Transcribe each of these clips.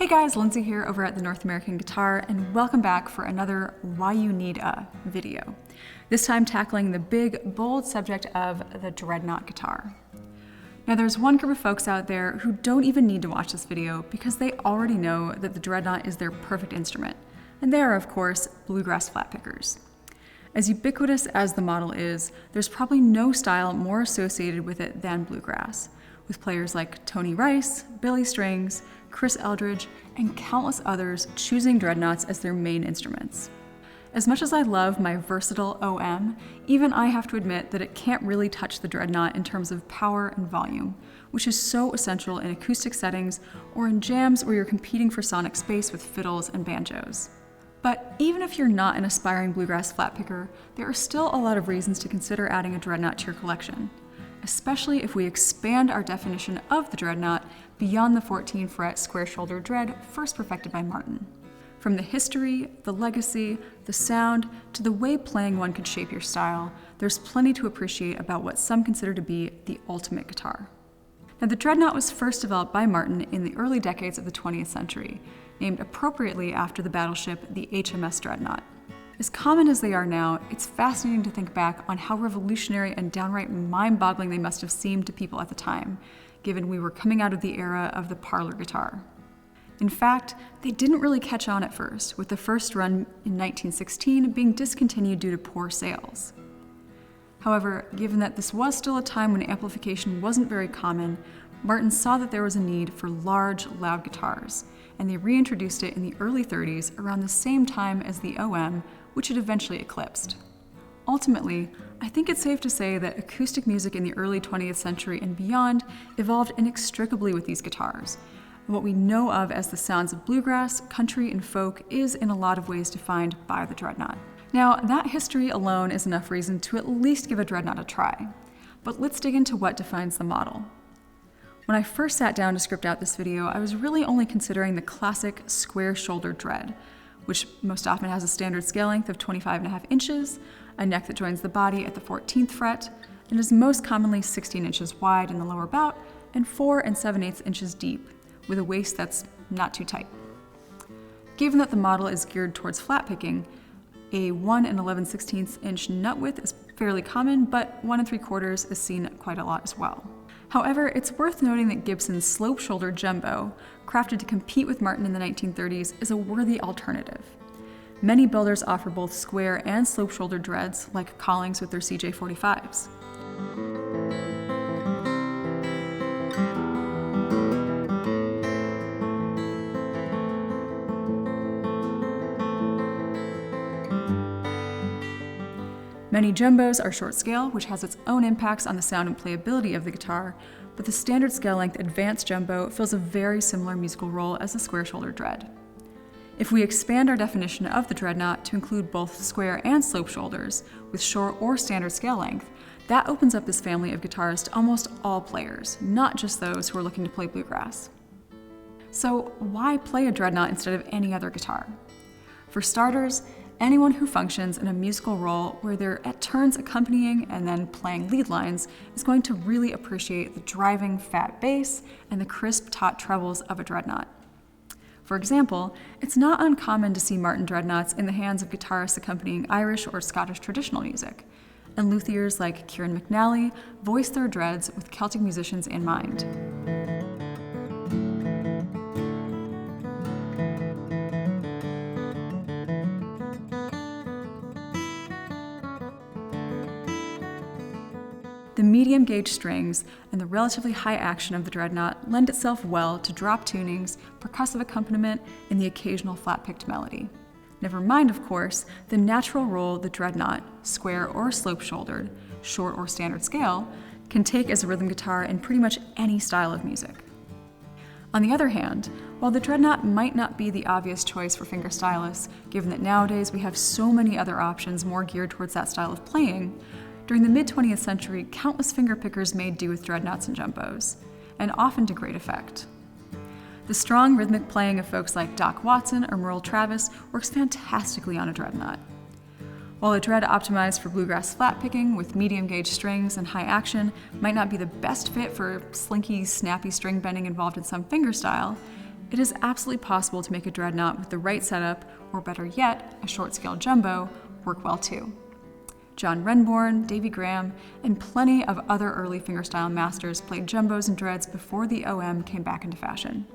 guys, Lindsay here over at the North American Guitar, and welcome back for another Why You Need a video. This time tackling the big, bold subject of the Dreadnought guitar. Now there's one group of folks out there who don't even need to watch this video because they already know that the Dreadnought is their perfect instrument, and they are, of course, Bluegrass flatpickers. As ubiquitous as the model is, there's probably no style more associated with it than Bluegrass, with players like Tony Rice, Billy Strings, Chris Eldridge, and countless others choosing Dreadnoughts as their main instruments. As much as I love my versatile OM, even I have to admit that it can't really touch the Dreadnought in terms of power and volume, which is so essential in acoustic settings or in jams where you're competing for sonic space with fiddles and banjos. But even if you're not an aspiring Bluegrass flatpicker, there are still a lot of reasons to consider adding a Dreadnought to your collection, especially if we expand our definition of the Dreadnought beyond the 14-fret square-shouldered dread first perfected by Martin. From the history, the legacy, the sound, to the way playing one could shape your style, there's plenty to appreciate about what some consider to be the ultimate guitar. Now, the Dreadnought was first developed by Martin in the early decades of the 20th century, named appropriately after the battleship the HMS Dreadnought. As common as they are now, it's fascinating to think back on how revolutionary and downright mind-boggling they must have seemed to people at the time, given we were coming out of the era of the parlor guitar. In fact, they didn't really catch on at first, with the first run in 1916 being discontinued due to poor sales. However, given that this was still a time when amplification wasn't very common, Martin saw that there was a need for large, loud guitars, and they reintroduced it in the early 30s around the same time as the OM, which it eventually eclipsed. Ultimately, I think it's safe to say that acoustic music in the early 20th century and beyond evolved inextricably with these guitars. What we know of as the sounds of bluegrass, country, and folk is in a lot of ways defined by the Dreadnought. Now, that history alone is enough reason to at least give a Dreadnought a try. But let's dig into what defines the model. When I first sat down to script out this video, I was really only considering the classic square-shouldered dread, which most often has a standard scale length of 25.5 inches, a neck that joins the body at the 14th fret, and is most commonly 16 inches wide in the lower bout and 4 7/8 inches deep, with a waist that's not too tight. Given that the model is geared towards flat picking, a 1 11/16 inch nut width is fairly common, but 1 3/4 is seen quite a lot as well. However, it's worth noting that Gibson's slope-shouldered jumbo, crafted to compete with Martin in the 1930s, is a worthy alternative. Many builders offer both square and slope-shouldered dreads, like Collings with their CJ45s. Many jumbos are short scale, which has its own impacts on the sound and playability of the guitar, but the standard scale length advanced jumbo fills a very similar musical role as the square-shouldered dread. If we expand our definition of the Dreadnought to include both square and slope shoulders, with short or standard scale length, that opens up this family of guitars to almost all players, not just those who are looking to play bluegrass. So why play a Dreadnought instead of any other guitar? For starters, anyone who functions in a musical role where they're at turns accompanying and then playing lead lines is going to really appreciate the driving fat bass and the crisp taut trebles of a Dreadnought. For example, it's not uncommon to see Martin Dreadnoughts in the hands of guitarists accompanying Irish or Scottish traditional music, and luthiers like Kieran McNally voice their dreads with Celtic musicians in mind. The medium gauge strings and the relatively high action of the Dreadnought lend itself well to drop tunings, percussive accompaniment, and the occasional flat-picked melody. Never mind, of course, the natural role the Dreadnought, square or slope-shouldered, short or standard scale, can take as a rhythm guitar in pretty much any style of music. On the other hand, while the Dreadnought might not be the obvious choice for fingerstylists, given that nowadays we have so many other options more geared towards that style of playing, during the mid-20th century, countless fingerpickers made do with Dreadnoughts and jumbos, and often to great effect. The strong rhythmic playing of folks like Doc Watson or Merle Travis works fantastically on a Dreadnought. While a dread optimized for bluegrass flat picking with medium gauge strings and high action might not be the best fit for slinky, snappy string bending involved in some fingerstyle, It is absolutely possible to make a Dreadnought with the right setup, or better yet, a short-scale jumbo, work well too. John Renbourn, Davy Graham, and plenty of other early fingerstyle masters played jumbos and dreads before the OM came back into fashion.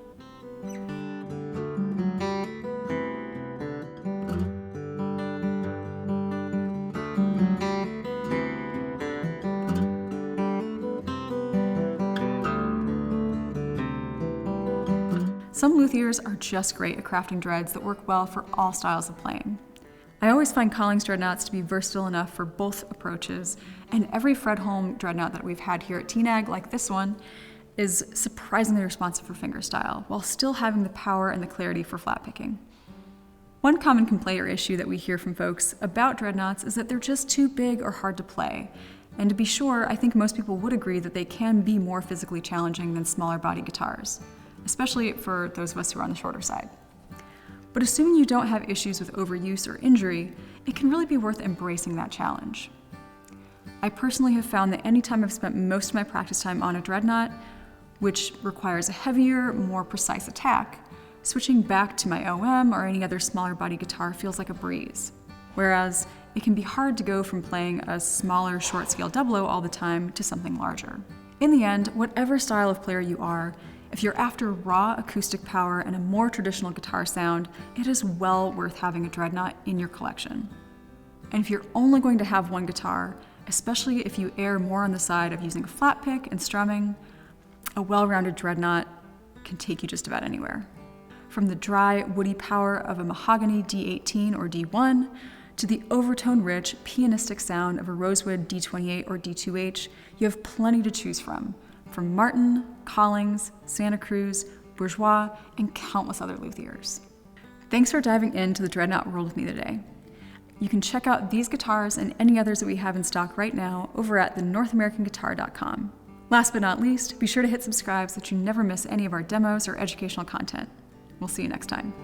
Some luthiers are just great at crafting dreads that work well for all styles of playing. I always find Collings Dreadnoughts to be versatile enough for both approaches, and every Fredholm Dreadnought that we've had here at TNAG, like this one, is surprisingly responsive for fingerstyle, while still having the power and the clarity for flat picking. One common complaint or issue that we hear from folks about Dreadnoughts is that they're just too big or hard to play. And to be sure, I think most people would agree that they can be more physically challenging than smaller body guitars, especially for those of us who are on the shorter side. But assuming you don't have issues with overuse or injury, it can really be worth embracing that challenge. I personally have found that anytime I've spent most of my practice time on a Dreadnought, which requires a heavier, more precise attack, switching back to my OM or any other smaller body guitar feels like a breeze. Whereas it can be hard to go from playing a smaller short scale double O all the time to something larger. In the end, whatever style of player you are, if you're after raw acoustic power and a more traditional guitar sound, it is well worth having a Dreadnought in your collection. And if you're only going to have one guitar, especially if you err more on the side of using a flat pick and strumming, a well-rounded Dreadnought can take you just about anywhere. From the dry, woody power of a Mahogany D18 or D1, to the overtone-rich, pianistic sound of a Rosewood D28 or D2H, you have plenty to choose from Martin, Collings, Santa Cruz, Bourgeois, and countless other luthiers. Thanks for diving into the Dreadnought world with me today. You can check out these guitars and any others that we have in stock right now over at thenorthamericanguitar.com. Last but not least, be sure to hit subscribe so that you never miss any of our demos or educational content. We'll see you next time.